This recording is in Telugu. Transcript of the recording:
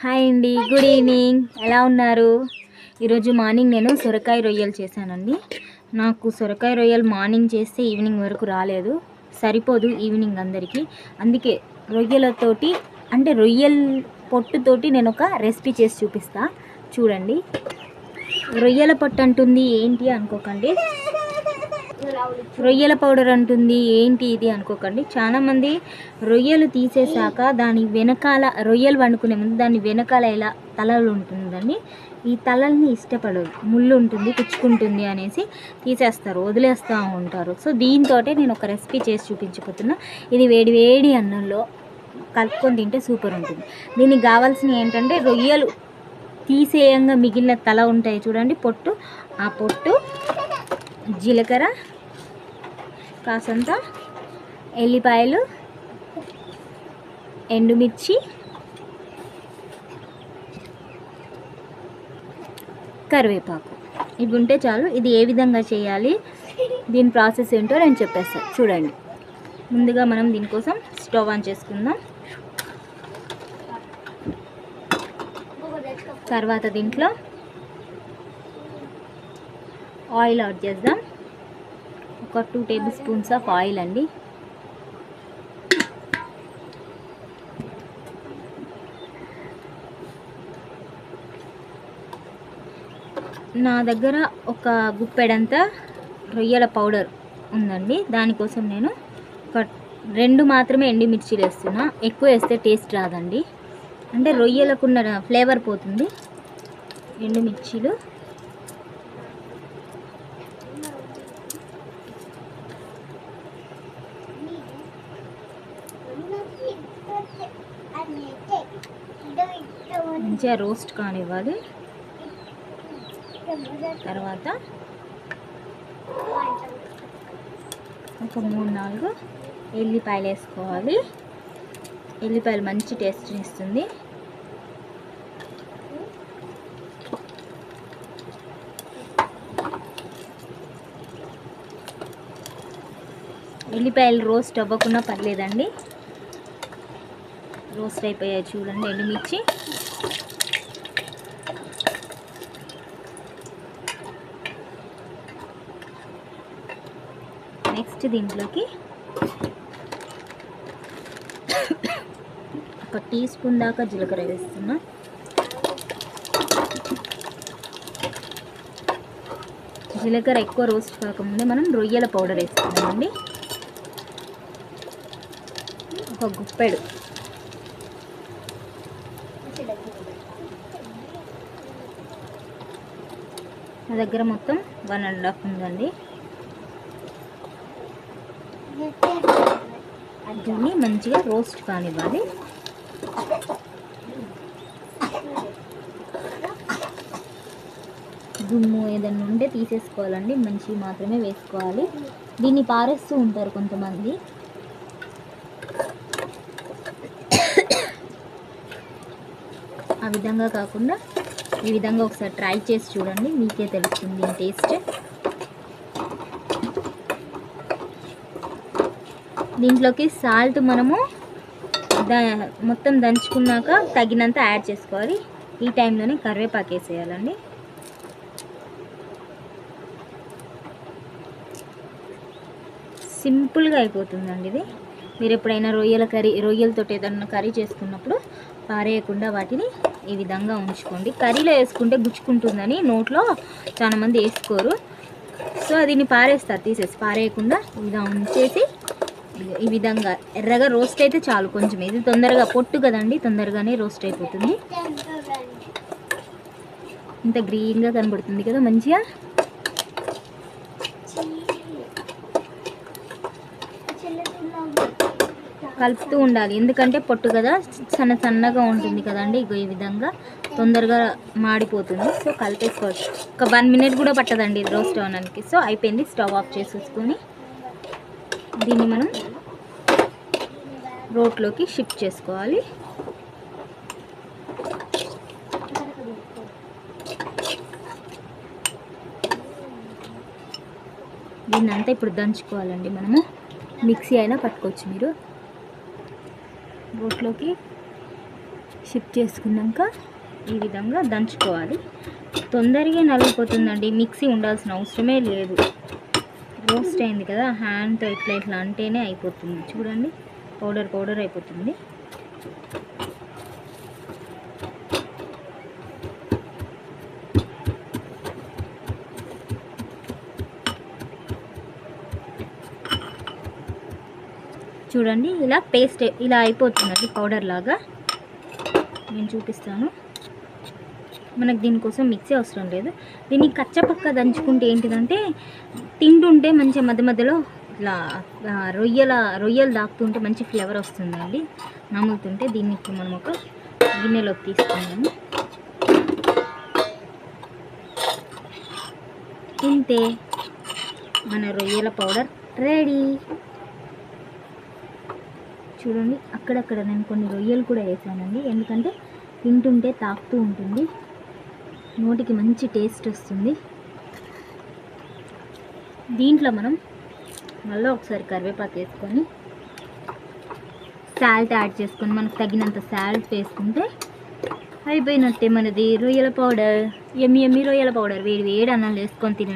హాయ్ అండి, గుడ్ ఈవినింగ్. ఎలా ఉన్నారు? ఈరోజు మార్నింగ్ నేను సొరకాయ రొయ్యలు చేశానండి. నాకు సొరకాయ రొయ్యలు మార్నింగ్ చేస్తే ఈవినింగ్ వరకు రాలేదు, సరిపోదు ఈవినింగ్ అందరికీ. అందుకే రొయ్యలతోటి అంటే రొయ్యల పొట్టుతోటి నేను ఒక రెసిపీ చేసి చూపిస్తా, చూడండి. రొయ్యల పొట్టు అంటుంది ఏంటి అనుకోకండి, రొయ్యల పౌడర్ అంటుంది ఏంటి ఇది అనుకోకండి. చాలామంది రొయ్యలు తీసేసాక దాని వెనకాల, రొయ్యలు వండుకునే ముందు దాని వెనకాల ఎలా తలలు ఉంటుందని, ఈ తలల్ని ఇష్టపడదు, ముళ్ళు ఉంటుంది, పుచ్చుకుంటుంది అనేసి తీసేస్తారు, వదిలేస్తూ ఉంటారు. సో దీంతో నేను ఒక రెసిపీ చేసి చూపించబోతున్నా. ఇది వేడి వేడి అన్నంలో కలుపుకొని తింటే సూపర్ ఉంటుంది. దీనికి కావాల్సినవి ఏంటంటే రొయ్యలు తీసేయంగా మిగిలిన తల ఉంటాయి చూడండి, పొట్టు, ఆ పొట్టు, జీలకర్ర, కాసంత ఎల్లిపాయలు, ఎండుమిర్చి, కరివేపాకు, ఇవి ఉంటే చాలు. ఇది ఏ విధంగా చేయాలి, దీని ప్రాసెస్ ఏంటో నేను చెప్పేస్తాను, చూడండి. ముందుగా మనం దీనికోసం స్టవ్ ఆన్ చేసుకుందాం. తర్వాత దీంట్లో ఆయిల్ యాడ్ చేద్దాం. ఒక 2 టేబుల్ స్పూన్స్ ఆఫ్ ఆయిల్ అండి. నా దగ్గర ఒక గుప్పెడంతా రొయ్యల పౌడర్ ఉందండి. దానికోసం నేను ఒక 2 మాత్రమే ఎండుమిర్చీలు వేస్తున్నా. ఎక్కువ వేస్తే టేస్ట్ రాదండి, అంటే రొయ్యలకున్న ఫ్లేవర్ పోతుంది. ఎండుమిర్చీలు, మంచిగా రోస్ట్ కానివ్వాలి. తర్వాత ఒక 3-4 ఎల్లిపాయలు వేసుకోవాలి. ఎల్లిపాయలు మంచి టేస్ట్ ఇస్తుంది. ఎల్లిపాయలు రోస్ట్ అవ్వకుండా పర్లేదండి, రోస్ట్ అయిపోయాయి చూడండి. ఎండుమిర్చి, నెక్స్ట్ దీంట్లోకి ఒక టీ స్పూన్ దాకా జీలకర్ర వేస్తున్నా. జీలకర్ర ఎక్కువ రోస్ట్ కాకముందే మనం రొయ్యల పౌడర్ వేసుకున్నామండి. ఒక గుప్పెడు, నా దగ్గర మొత్తం 1.5 ఉందండి. దీన్ని మంచిగా రోస్ట్ కానివ్వాలి. దుమ్ము ఏదన్నా ఉంటే తీసేసుకోవాలండి, మంచిగా మాత్రమే వేసుకోవాలి. దీన్ని పారేస్తూ ఉంటారు కొంతమంది, ఆ విధంగా కాకుండా ఈ విధంగా ఒకసారి ట్రై చేసి చూడండి, మీకే తెలుస్తుంది దీని టేస్ట్. దీంట్లోకి సాల్ట్ మనము మొత్తం దంచుకున్నాక తగినంత యాడ్ చేసుకోవాలి. ఈ టైంలోనే కరివేపాకు వేసేయాలండి. సింపుల్గా అయిపోతుందండి ఇది. మీరు ఎప్పుడైనా రొయ్యలతో ఏదన్నా కర్రీ చేసుకున్నప్పుడు పారేయకుండా వాటిని ఈ విధంగా ఉంచుకోండి. కర్రీలో వేసుకుంటే గుచ్చుకుంటుందని నోట్లో చాలామంది వేసుకోరు, సో దీన్ని పారేస్తారు, తీసేసి పారేయకుండా ఇలా ఉంచేసి ఈ విధంగా ఎర్రగా రోస్ట్ అయితే చాలు. కొంచెం ఇది తొందరగా పొట్టు కదండి, తొందరగానే రోస్ట్ అయిపోతుంది. ఇంత గ్రీన్గా కనబడుతుంది కదా, మంచిగా కలుపుతూ ఉండాలి. ఎందుకంటే పొట్టు కదా, సన్నగా ఉంటుంది కదండి. ఈ విధంగా తొందరగా మాడిపోతుంది, సో కలిపేసుకోవచ్చు. ఒక 1 మినిట్ కూడా పట్టదండి ఇది రోస్ట్ అవ్వడానికి. సో అయిపోయింది, స్టవ్ ఆఫ్ చేసేసుకొని దీన్ని మనం రోట్లోకి షిఫ్ట్ చేసుకోవాలి. దీన్ని అంతా ఇప్పుడు దంచుకోవాలండి. మనము మిక్సీ అయినా పట్టుకోవచ్చు మీరు. రోట్లోకి షిఫ్ట్ చేసుకున్నాక ఈ విధంగా దంచుకోవాలి. తొందరగా నలిగిపోతుందండి, మిక్సీ ఉండాల్సిన అవసరమే లేదు. రోస్ట్ అయింది కదా, హ్యాండ్తో ఇట్లా ఇట్లా అంటేనే అయిపోతుంది. చూడండి, పౌడర్ పౌడర్ అయిపోతుంది. చూడండి, ఇలా పేస్ట్ ఇలా అయిపోతుందండి, పౌడర్ లాగా. నేను చూపిస్తాను. మనకు దీనికోసం మిక్సీ అవసరం లేదు. దీన్ని కచ్చపక్క దంచుకుంటే ఏంటిదంటే తింటుంటే మంచిగా మధ్య మధ్యలో ఇట్లా రొయ్యలు దాక్కుతుంటే మంచి ఫ్లేవర్ వస్తుందండి నములుతుంటే. దీన్ని ఇప్పుడు మనం ఒక గిన్నెలోకి తీసుకున్నాము. ఇంతే, మన రొయ్యల పౌడర్ రెడీ. చూడండి, అక్కడక్కడ నేను కొన్ని రొయ్యలు కూడా వేసానండి, ఎందుకంటే తింటుంటే తాకుతూ ఉంటుంది, నోటికి మంచి టేస్ట్ వస్తుంది. దీంట్లో మనం మళ్ళీ ఒకసారి కరివేపాకు వేసుకొని సాల్ట్ యాడ్ చేసుకొని మనకు తగినంత సాల్ట్ వేసుకుంటే అయిపోయినట్టే మనది రొయ్యల పౌడర్. ఎమ్మి రొయ్యల పౌడర్ వేడి వేడి అన్నం వేసుకొని తినండి.